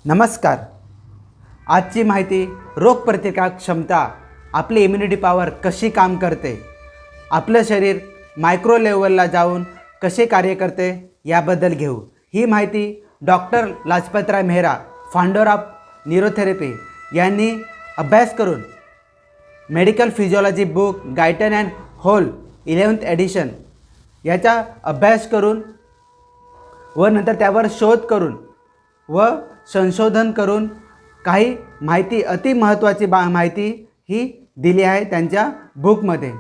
नमस्कार. आजची माहिती रोगप्रतिकारक क्षमता, आपली इम्युनिटी पॉवर कशी काम करते, आपलं शरीर मायक्रो लेवलला जाऊन कसे कार्य करते याबद्दल घेऊ. ही माहिती doctor Lajpatrai Mehra, founder of neurotherapy यांनी अभ्यास करून medical physiology book Guyton and Hall 11th edition याचा अभ्यास करून व नंतर त्यावर शोध करून व संशोधन करून काही माहिती अति महत्त्वाची माहिती ही दिली आहे त्यांच्या बुकमध्ये.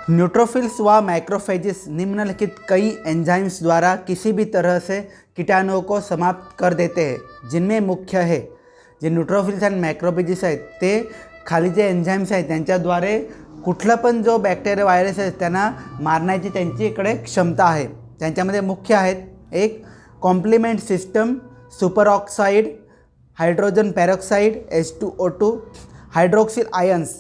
न्यूट्रोफिल्स व मैक्रोफेजेस निम्नलिखित कई एंजाइम्स द्वारा किसी भी तरह से कीटाणुओं को समाप्त कर देते हैं, जिनमें मुख्य है जे न्यूट्रोफिल्स आणि मॅक्रोफेजेस आहेत ते खाली जे एंजाइम्स आहेत त्यांच्याद्वारे कुठला पण जो बॅक्टेरिया व्हायरस आहे त्यांना मारण्याची त्यांच्याकडे क्षमता आहे. त्यांच्यामध्ये मुख्य आहेत एक complement system, superoxide, hydrogen peroxide H2O2, hydroxyl ions,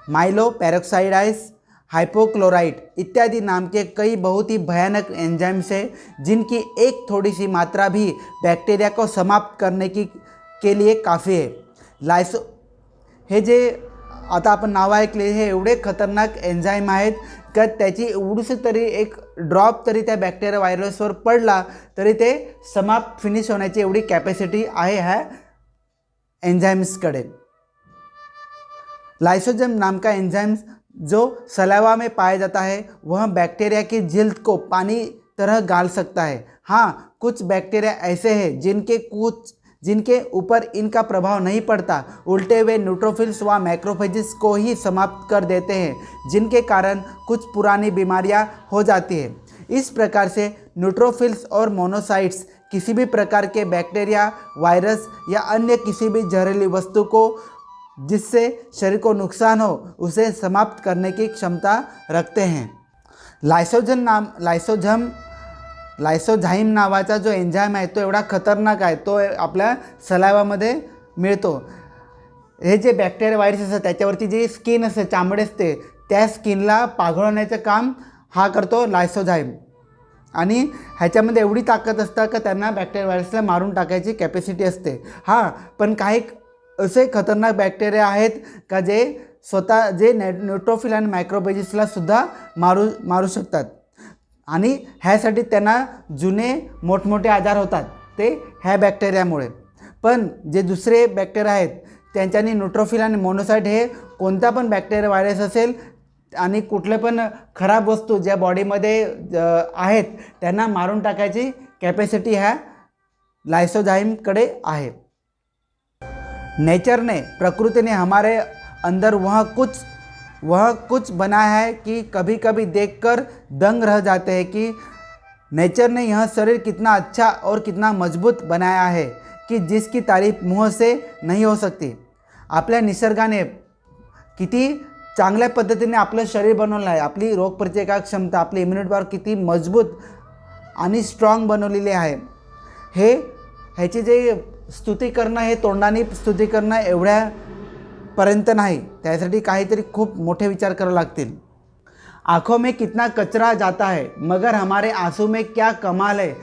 myeloperoxidase, hypochlorite इत्यादि नाम के कई बहुत ही भयानक एंजाइम्स हैं जिनकी एक थोड़ी सी मात्रा भी बैक्टीरिया को समाप्त करने के लिए काफ़ी है. लायसो हे जे आता आपण नाव ऐकले हे एवढे खतरनाक एन्झाईम आहेत का त्याची एवढीशी तरी एक ड्रॉप तरी त्या बॅक्टेरिया व्हायरसवर पडला तरी ते समाप्त फिनिश होण्याची एवढी कॅपॅसिटी आहे ह्या एंजाइम्सकडे. लाइसोजाइम नाम का एंजाइम जो सलाइवा में पाया जाता है वह बैक्टीरिया की जिल्द को पानी तरह गाल सकता है. हाँ, कुछ बैक्टीरिया ऐसे हैं जिनके ऊपर इनका प्रभाव नहीं पड़ता, उल्टे हुए न्यूट्रोफिल्स व मैक्रोफेजेस को ही समाप्त कर देते हैं, जिनके कारण कुछ पुरानी बीमारियां हो जाती हैं. इस प्रकार से न्यूट्रोफिल्स और मोनोसाइट्स किसी भी प्रकार के बैक्टीरिया, वायरस या अन्य किसी भी जहरीली वस्तु को जिससे शरीर को नुकसान हो उसे समाप्त करने की क्षमता रखते हैं. लायसोझाइम नावाचा जो एन्झाईम आहे तो एवढा खतरनाक आहे, तो आपल्या सलाइवामध्ये मिळतो. हे जे बॅक्टेरिया व्हायरस असतात त्याच्यावरती जी स्किन असते, चामडे असते, त्या स्किनला पाघळण्याचं काम हा करतो लायसोझाइम. आणि ह्याच्यामध्ये एवढी ताकद असतं का त्यांना बॅक्टेरिया व्हायरसला मारून टाकायची कॅपॅसिटी असते. हां, पण काही असे खतरनाक बॅक्टेरिया आहेत का जे स्वतः जे न्यूट्रोफिल आणि मायक्रोफेजेसला सुद्धा मारू शकतात आणि ह्यासाठी त्यांना जुने मोठमोठे आजार होतात ते ह्या बॅक्टेरियामुळे. पण जे दुसरे बॅक्टेरिया आहेत त्यांच्यानी न्यूट्रोफिल आणि मोनोसाइट हे कोणता पण बॅक्टेरिया व्हायरस असेल आणि कुठले पण खराब वस्तू ज्या बॉडीमध्ये आहेत त्यांना मारून टाकायची कॅपॅसिटी ह्या लाइसोझाइमकडे आहे. नेचर ने, प्रकृति ने हमारे अंदर वह कुछ बनाया है कि कभी कभी देखकर दंग रह जाते हैं कि नेचर ने यह शरीर कितना अच्छा और कितना मजबूत बनाया है कि जिसकी तारीफ मुँह से नहीं हो सकती. आपल्या निसर्गाने किती चांगल्या पद्धतीने आपलं शरीर बनवलं आहे, आपली रोगप्रतिकारक क्षमता, आपली इम्युनिटी पॉवर किती मजबूत आणि स्ट्रॉंग बनवलेली आहे. ह्याची जे स्तुती करणं हे तोंडाने स्तुती करणं एवढ्यापर्यंत नाही, त्यासाठी काहीतरी खूप मोठे विचार करावे लागतील. आँखों में कितना कचरा जाता है मगर हमारे आंसू में क्या कमाल है.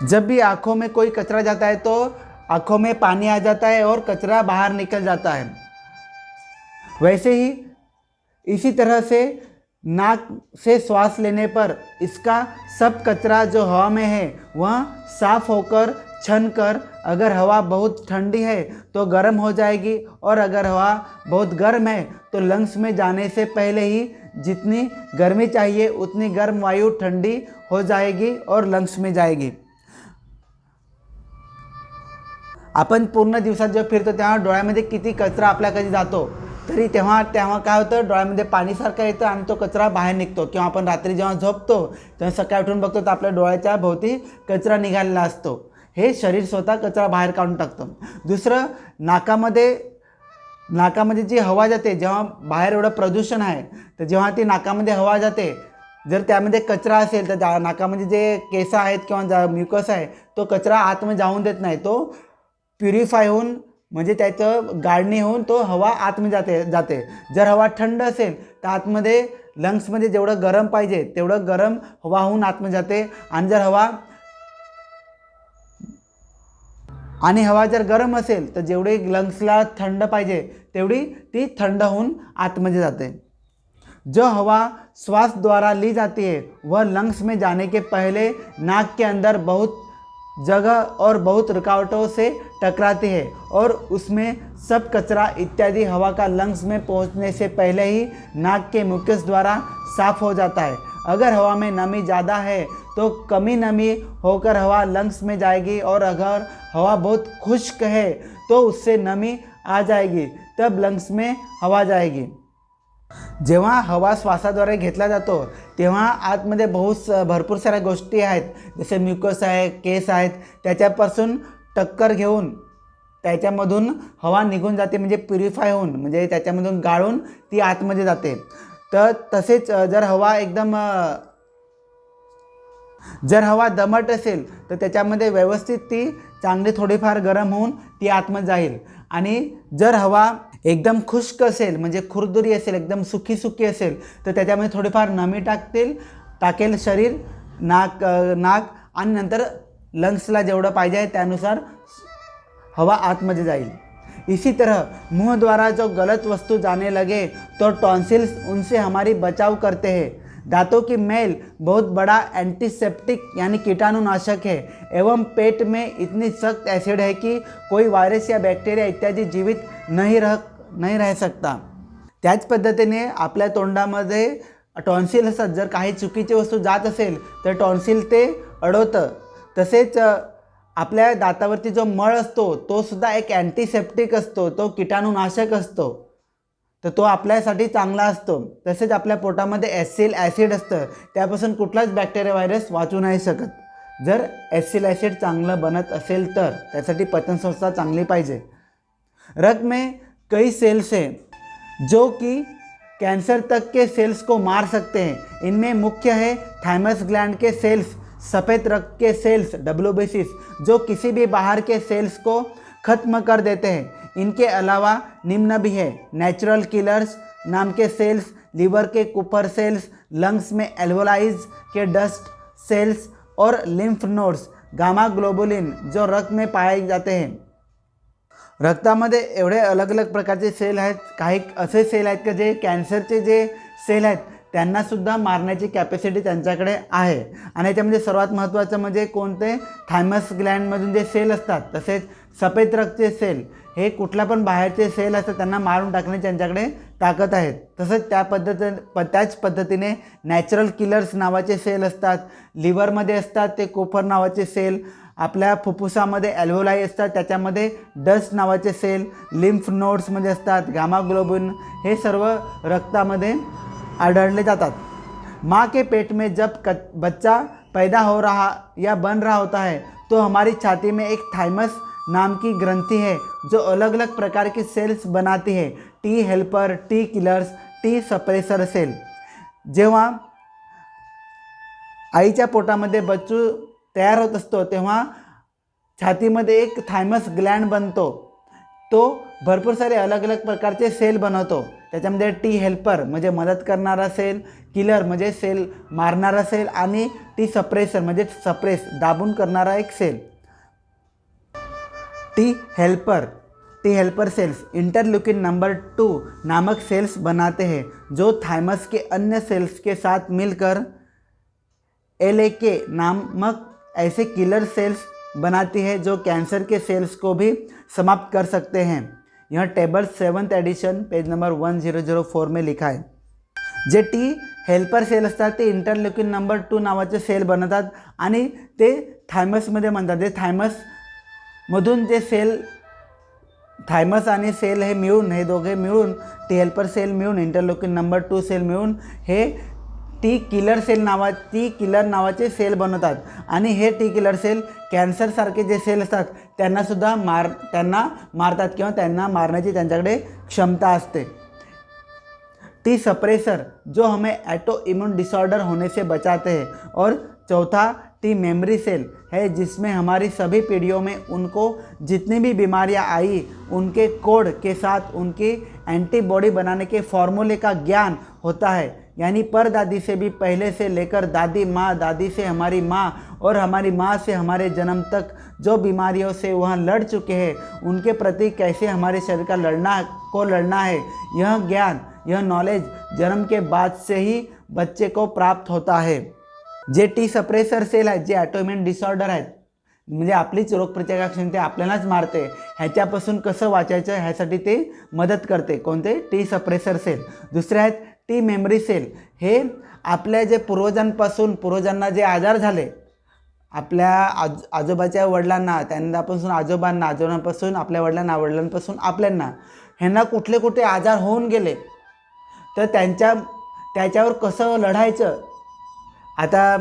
जब भी आँखों में कोई कचरा जाता है तो आँखों में पानी आ जाता है और कचरा बाहर निकल जाता है. वैसे ही इसी तरह से नाक से श्वास लेने पर इसका सब कचरा जो हवा में है वह साफ होकर छन कर, अगर हवा बहुत ठंडी है तो गर्म हो जाएगी और अगर हवा बहुत गर्म है तो लंग्स में जाने से पहले ही जितनी गर्मी चाहिए उतनी गर्म वायु ठंडी हो जाएगी और लंग्स में जाएगी. आपण पूर्ण दिवसात जेव्हा फिरतो तेव्हा डोळ्यामध्ये किती कचरा आपल्या कधी जातो तरी तेव्हा काय होतं, डोळ्यामध्ये पाणीसारखं येतं आणि तो कचरा बाहेर निघतो. किंवा आपण रात्री जेव्हा झोपतो तेव्हा सकाळी उठून बघतो तर आपल्या डोळ्याच्या भोवती कचरा निघालेला असतो. हे शरीर स्वतः कचरा बाहेर काढून टाकतं. दुसरं, नाकामध्ये जी हवा जाते, जेव्हा बाहेर एवढं प्रदूषण आहे तर जेव्हा ती नाकामध्ये हवा जाते, जर त्यामध्ये कचरा असेल तर नाकामध्ये जे केस आहेत किंवा म्युकस आहे तो कचरा आतमध्ये जाऊन देत नाही, तो प्युरिफाय होऊन म्हणजे त्याचं गाळणी होऊन तो हवा आतमध्ये जाते. जर हवा थंड असेल तर आतमध्ये लंग्समध्ये जेवढं गरम पाहिजे तेवढं गरम हवा होऊन आतमध्ये जाते. आणि जर हवा आणि हवा जर गरम असेल तर जेवढी लंग्सला थंड पाहिजे तेवढी ती थंड होऊन आतमध्ये जाते। जो हवा श्वास द्वारा ली जाती है वह लंग्स में जाने के पहले नाक के अंदर बहुत जगह और बहुत रुकावटों से टकराती है और उसमें सब कचरा इत्यादि हवा का लंग्स में पहुंचने से पहले ही नाक के मुकेश द्वारा साफ हो जाता है। अगर हवा में नमी ज़्यादा है तो कमी नमी होकर हवा लंग्स में जाएगी और अगर हवा बहुत खुश्क है तो उससे नमी आ जाएगी, तब लंग्स में हवा जाएगी। जेव्हा हवा श्वासाद्वारे घेतला जातो तेव्हा आतमध्ये भरपूर साऱ्या गोष्टी आहेत, जसे म्युकस आहे, केस आहेत, त्याच्यापासून टक्कर घेऊन त्याच्यामधून हवा निघून जाते, म्हणजे प्युरिफाय होऊन, म्हणजे त्याच्यामधून गाळून ती आतमध्ये जाते। तर तसेच जर हवा दमट असेल तर त्याच्यामध्ये व्यवस्थित ती चांगली थोडीफार गरम होऊन ती आतमध्ये जाईल। आणि जर हवा एकदम खुश्क असेल, म्हणजे खुरदुरी असेल, एकदम सुकी असेल तर त्याच्यामध्ये थोडीफार नमी टाकेल शरीर, नाक आणि नंतर लंग्सला जेवढं पाहिजे आहे त्यानुसार हवा आतमध्ये जाईल। इसी तरह मुंह द्वारा जो गलत वस्तु जाने लगे तो टॉन्सिल्स उनसे हमारी बचाव करते हैं। दांतों की मैल बहुत बड़ा एंटीसेप्टिक यानी कीटाणुनाशक है एवं पेट में इतनी सख्त एसिड है कि कोई वायरस या बैक्टीरिया इत्यादि जीवित नहीं रह सकता। त्याच पद्धतीने आपल्या तोंडामध्ये टॉन्सिल असतात, जर काही चुकीची वस्तू जात असेल तर टॉन्सिल ते अडवतं। तसेच आपल्या दातावरती जो मळ असतो तो सुद्धा एक अँटीसेप्टिक असतो, तो कीटाणुनाशक असतो, तर तो आपल्यासाठी चांगला असतो। तसेच आपल्या पोटामध्ये एसिल ॲसिड असतं, त्यापासून कुठलाच बॅक्टेरिया व्हायरस वाचू नाही शकत। जर एसिल ॲसिड चांगलं बनत असेल तर त्यासाठी पचनसंस्था चांगली पाहिजे। रक्त में कई सेल्स हैं जो कि कैंसर तक के सेल्स को मार सकते हैं। इनमें मुख्य है थाइमस ग्लैंड के सेल्स, सफ़ेद रक्त के सेल्स WBCs जो किसी भी बाहर के सेल्स को ख़त्म कर देते हैं। इनके अलावा निम्न भी है नेचुरल किलर्स नाम के सेल्स, लीवर के कुपर सेल्स, लंग्स में एल्वोलाइज के डस्ट सेल्स और लिम्फ नोड्स, गामा ग्लोबुलिन जो रक्त में पाए जाते हैं। रक्तामध्ये एवढे अलग अलग प्रकारचे सेल आहेत, काही असे सेल आहेत की जे कॅन्सरचे जे सेल आहेत त्यांनासुद्धा मारण्याची कॅपॅसिटी त्यांच्याकडे आहे। आणि याच्यामध्ये सर्वात महत्त्वाचं म्हणजे कोणते, थायमस ग्लँडमधून जे सेल असतात, तसेच सफेद रक्तचे सेल, हे कुठल्या पण बाहेरचे सेल असतात त्यांना मारून टाकण्याची त्यांच्याकडे ताकद आहे। तसंच त्याच पद्धतीने नॅचरल किलर्स नावाचे सेल असतात, लिव्हरमध्ये असतात ते कोपर नावाचे सेल, आपल्या फुफ्फुसामध्ये ॲल्व्होलाई असतात त्याच्यामध्ये डस्ट नावाचे सेल, लिम्फ नोड्समध्ये असतात गामा ग्लोबुलिन, हे सर्व रक्तामध्ये आढळले जातात। माँ के पेट में जब बच्चा पैदा हो रहा या बन रहा होता है तो हमारी छाती में एक थाइमस नाम की ग्रंथि है जो अलग अलग प्रकार की सेल्स बनाती है, T helper, T killers, T suppressor cell. जेव्हा आईच्या पोटामध्ये बच्चू तयार होत असतो तेव्हा छातीमध्ये एक थायमस ग्लँड बनतो, तो भरपूर सारे अलग अलग प्रकारचे सेल बनवतो। त्याच्यामध्ये टी हेल्पर म्हणजे मदत करणारा सेल, किलर म्हणजे सेल मारणारा सेल आणि टी सप्रेसर म्हणजे सप्रेस दाबून करणारा एक cell. T helper cells interleukin number 2 नामक सेल्स बनाते हैं जो थाइमस के अन्य सेल्स के साथ मिलकर LAK नामक ऐसे किलर सेल्स बनाती है जो कैंसर के सेल्स को भी समाप्त कर सकते हैं। यह table 7th addition page number 1004 में लिखा है। जे टी हेल्पर सेल असतात ते इंटरल्यूकिन नंबर 2 नावाचे सेल बनवतात आणि ते थायमसमध्ये म्हणतात। ते थायमसमधून जे सेल, थायमस आणि सेल हे मिळून, हे दोघे मिळून, टी हेल्पर सेल मिळून, इंटरल्यूकिन नंबर 2 सेल मिळून हे टी किलर नावाचे सेल बनवतात। आणि हे टी किलर सेल कॅन्सरसारखे जे सेल असतात त्यांना मारतात किंवा त्यांना मारण्याची त्यांच्याकडे क्षमता असते। टी सप्रेसर जो हमें ऑटो इम्यून डिसऑर्डर होने से बचाते हैं। और चौथा टी मेमोरी सेल है, जिसमें हमारी सभी पीढ़ियों में उनको जितनी भी बीमारियां आई उनके कोड के साथ उनकी एंटीबॉडी बनाने के फॉर्मूले का ज्ञान होता है। यानी परदादी से भी पहले से लेकर दादी माँ, दादी से हमारी माँ और हमारी माँ से हमारे जन्म तक जो बीमारियों से वह लड़ चुके हैं उनके प्रति कैसे हमारे शरीर का लड़ना है, यह ज्ञान, यह नॉलेज जन्म के बाद से ही बच्चे को प्राप्त होता है। जे टी सप्रेसर सेल आहेत, जे ऑटोइम्यून डिसऑर्डर आहेत, म्हणजे आपलीच रोगप्रतिकारक क्षमता आपल्यालाच मारते, ह्याच्यापासून कसं वाचायचं ह्यासाठी ते मदत करते। कोणते? T suppressor cell. दुसरे आहेत टी मेमरी सेल। हे आपल्या जे पूर्वजांना जे आजार झाले, आपल्या आजोबाच्या वडिलांना, त्यांच्यापासून आजोबांना, आजोबांपासून आपल्या वडिलांना, वडिलांपासून आपल्यांना, ह्यांना कुठले कुठे आजार होऊन गेले, तर त्याच्यावर कसं लढायचं। आता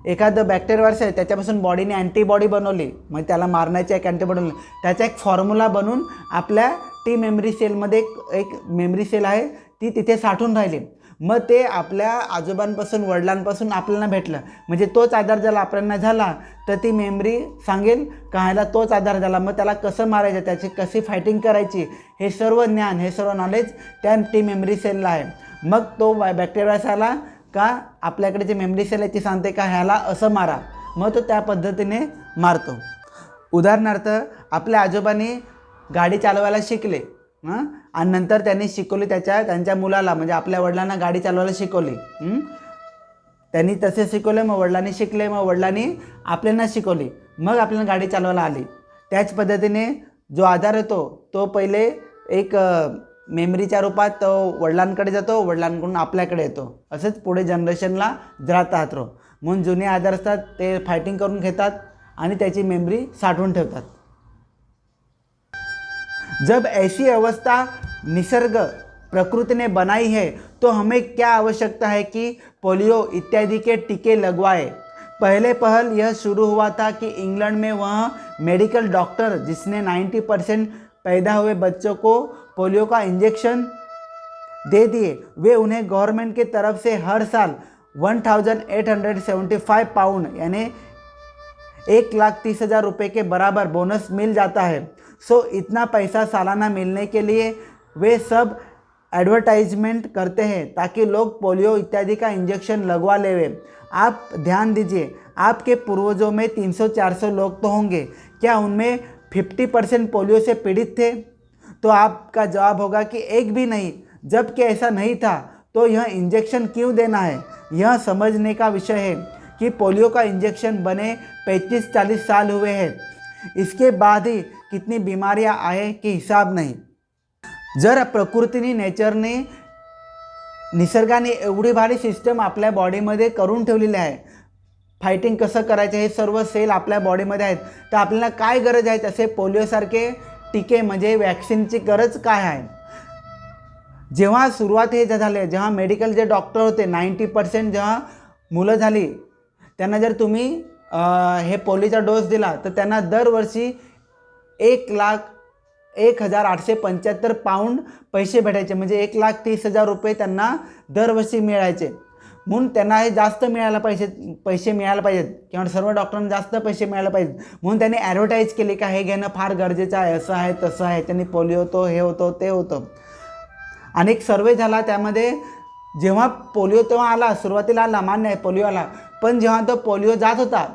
एखादं बॅक्टेरियावर्स आहे, त्याच्यापासून बॉडीने अँटीबॉडी बनवली, मग त्याला मारण्याची एक अँटीबॉडी बनवली, त्याचा एक फॉर्म्युला बनवून आपल्या टी मेमरी सेलमध्ये एक मेमरी सेल आहे ती तिथे साठून राहिली। मग ते आपल्या आजोबांपासून, वडिलांपासून आपल्याला भेटलं, म्हणजे तोच आजार ज्याला आपल्याला झाला तर ती मेमरी सांगेल का ह्याला तोच आजार झाला, मग त्याला कसं मारायचं, त्याची कशी फायटिंग करायची, हे सर्व ज्ञान, हे सर्व नॉलेज त्या टी मेमरी सेलला आहे। मग तो बॅक्टेरिया आला का आपल्याकडे जे मेमरी सेल आहे ती सांगते का ह्याला असं मारा, मग तो त्या पद्धतीने मारतो। उदाहरणार्थ आपल्या आजोबांनी गाडी चालवायला शिकले आणि नंतर त्यांनी शिकवली त्यांच्या मुलाला, म्हणजे आपल्या वडिलांना गाडी चालवायला शिकवली। त्यांनी तसे शिकवले, मग वडिलांनी शिकले, मग वडिलांनी आपल्याला शिकवली, मग आपल्याला गाडी चालवायला आली। त्याच पद्धतीने जो आजार येतो तो पहिले एक मेमरीच्या रूपात तो वडिलांकडे जातो, वडिलांकडून आपल्याकडे येतो, असंच पुढे जनरेशनला जात राहतो। म्हणून जुने आजार असतात ते फायटिंग करून घेतात आणि त्याची मेमरी साठवून ठेवतात। जब ऐसी अवस्था निसर्ग प्रकृति ने बनाई है तो हमें क्या आवश्यकता है कि पोलियो इत्यादि के टीके लगवाए। पहले पहल यह शुरू हुआ था कि इंग्लैंड में वह मेडिकल डॉक्टर जिसने 90% पैदा हुए बच्चों को पोलियो का इंजेक्शन दे दिए, वे उन्हें गवर्नमेंट की तरफ से हर साल 1875 पाउंड यानी 1,30,000 रुपये के बराबर बोनस मिल जाता है। सो इतना पैसा सालाना मिलने के लिए वे सब एडवर्टाइजमेंट करते हैं ताकि लोग पोलियो इत्यादि का इंजेक्शन लगवा लेवे। आप ध्यान दीजिए, आपके पूर्वजों में 300-400 लोग तो होंगे, क्या उनमें 50% पोलियो से पीड़ित थे? तो आपका जवाब होगा कि एक भी नहीं। जबकि ऐसा नहीं था तो यह इंजेक्शन क्यों देना है? यह समझने का विषय है कि पोलियो का इंजेक्शन बने 35-40 साल हुए हैं, इसके बाद ही कितनी बीमारियां आए कि हिसाब नहीं। जर प्रकृतीने, नेचरने, निसर्गाने एवढी भारी सिस्टम आपल्या बॉडीमध्ये करून ठेवलेली आहे, फायटिंग कसं करायचं हे सर्व सेल आपल्या बॉडीमध्ये आहेत, तर आपल्याला काय गरज आहे तसे पोलिओसारखे टीके म्हणजे वॅक्सिनची गरज काय आहे? जेव्हा सुरुवात हे झाले, जेव्हा मेडिकल जे डॉक्टर होते 90% जेव्हा मुलं झाली त्यांना जर तुम्ही हे पोलिओचा डोस दिला तर त्यांना दरवर्षी 1,01,875 पाउंड पैसे भेटायचे, म्हणजे 1,30,000 रुपये त्यांना दरवर्षी मिळायचे। म्हणून त्यांना हे जास्त पैसे मिळायला पाहिजेत किंवा सर्व डॉक्टरांना जास्त पैसे मिळायला पाहिजेत, म्हणून त्यांनी ॲडव्हर्टाईज केली का हे घेणं फार गरजेचं आहे, असं आहे तसं आहे, त्यांनी पोलिओ होतो, हे होतं ते होतं। अनेक सर्वे झाला, त्यामध्ये जेव्हा पोलिओ तेव्हा आला, सुरुवातीला आला, मान्य आहे पोलिओ आला, पण जेव्हा तो पोलिओ जात होता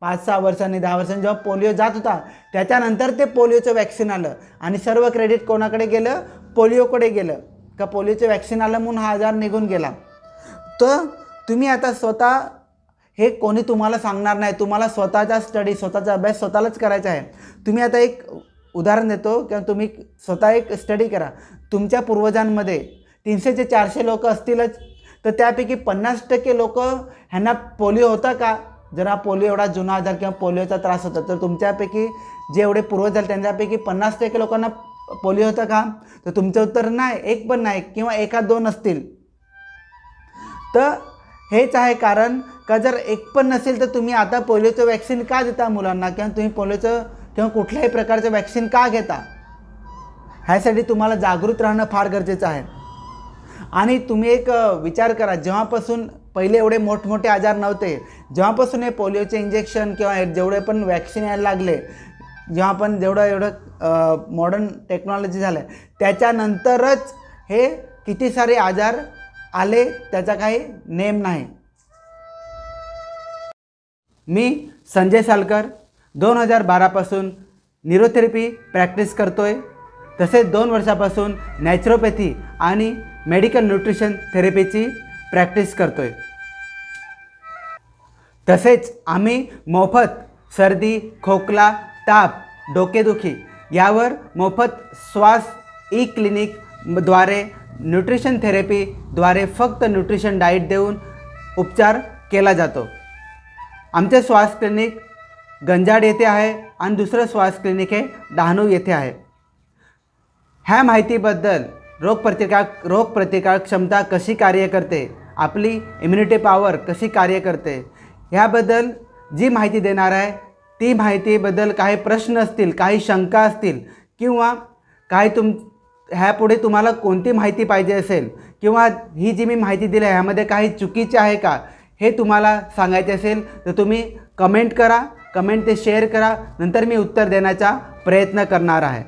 5-6 वर्षांनी 10 वर्षांनी जेव्हा पोलिओ जात होता त्याच्यानंतर ते पोलिओचं वॅक्सिन आलं आणि सर्व क्रेडिट कोणाकडे गेलं? पोलिओकडे गेलं का पोलिओचं वॅक्सिन आलं म्हणून हा आजार निघून गेला। तर तुम्ही आता स्वतः हे कोणी तुम्हाला सांगणार नाही, तुम्हाला स्वतःचा स्टडी, स्वतःचा अभ्यास स्वतःलाच करायचा आहे। तुम्ही आता एक उदाहरण देतो किंवा तुम्ही स्वतः एक स्टडी करा, तुमच्या पूर्वजांमध्ये 300 ते 400 लोक असतीलच, तर त्यापैकी 50% लोक ह्यांना पोलिओ होता का? जरा पोलिओ एवढा जुना आजार किंवा पोलिओचा त्रास होता तर तुमच्यापैकी जे एवढे पूर्वज झाले त्यांच्यापैकी 50% लोकांना पोलिओ होता का? तर तुमचं उत्तर नाही, एक पण नाही किंवा 1-2 असतील। तर हेच आहे कारण का जर एक पण नसेल तर तुम्ही आता पोलिओचं वॅक्सिन का देता मुलांना किंवा तुम्ही पोलिओचं किंवा कुठल्याही प्रकारचं वॅक्सिन का घेता? ह्यासाठी तुम्हाला जागृत राहणं फार गरजेचं आहे। आणि तुम्ही एक विचार करा, जेव्हापासून पहिले एवढे मोठमोठे आजार नव्हते. जेव्हापासून हे पोलिओचे इंजेक्शन किंवा जेवढे पण वॅक्सिन यायला लागले, जेव्हा पण एवढं मॉडर्न टेक्नॉलॉजी झालं त्याच्यानंतरच हे किती सारे आजार आले, त्याचा काही नेम नाही. मी संजय सालकर 2012पासून न्यूरोथेरपी प्रॅक्टिस करतोय. तसेच 2 वर्षापासून नॅचरोपॅथी आणि मेडिकल न्यूट्रिशन थेरपीची प्रॅक्टिस करतोय. तसेच आम्ही मोफत सर्दी, खोकला, ताप, डोकेदुखी यावर मोफत श्वास ई क्लिनिकद्वारे न्यूट्रिशन थेरपीद्वारे फक्त न्यूट्रिशन डाईट देऊन उपचार केला जातो. आमचे श्वास क्लिनिक गंजाड येथे आहे आणि दुसरं श्वास क्लिनिक हे डहाणू येथे आहे. ह्या माहितीबद्दल रोगप्रतिकार क्षमता कशी कार्य करते, आपली इम्युनिटी पॉवर कशी कार्य करते, ह्याबद्दल जी माहिती देणार आहे ती माहितीबद्दल काही प्रश्न असतील, काही शंका असतील किंवा काही ह्यापुढे तुम्हाला कोणती माहिती पाहिजे असेल किंवा ही जी मी माहिती दिली आहे ह्यामध्ये काही चुकीचे आहे का हे तुम्हाला सांगायचे असेल तर तुम्ही कमेंट करा, कमेंट ते शेअर करा, नंतर मी उत्तर देण्याचा प्रयत्न करणार आहे.